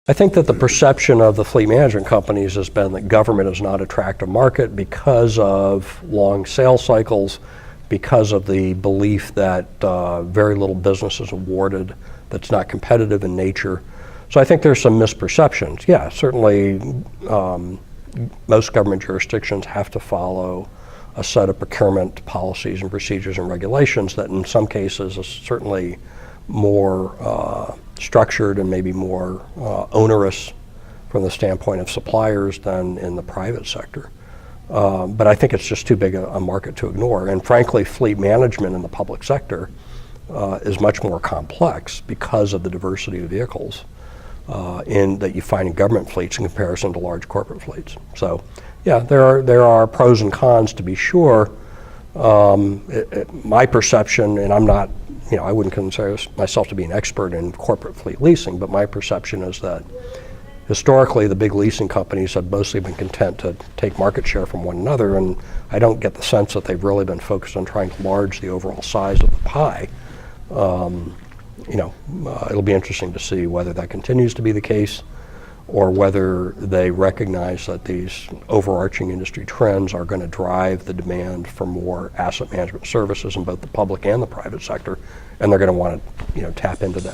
I think that the perception of the fleet management companies has been that government is not an attractive market because of long sales cycles, because of the belief that very little business is awarded that's not competitive in nature. So I think there's some misperceptions. Yeah, certainly most government jurisdictions have to follow a set of procurement policies and procedures and regulations that in some cases is certainly more structured and maybe more onerous from the standpoint of suppliers than in the private sector. But I think it's just too big a market to ignore. And frankly, fleet management in the public sector is much more complex because of the diversity of vehicles that you find in government fleets in comparison to large corporate fleets. So yeah, there are pros and cons to be sure. My perception, and I'm not, I wouldn't consider myself to be an expert in corporate fleet leasing, but my perception is that historically the big leasing companies have mostly been content to take market share from one another, and I don't get the sense that they've really been focused on trying to enlarge the overall size of the pie. It'll be interesting to see whether that continues to be the case or whether they recognize that these overarching industry trends are going to drive the demand for more asset management services in both the public and the private sector, and they're going to want to tap into that.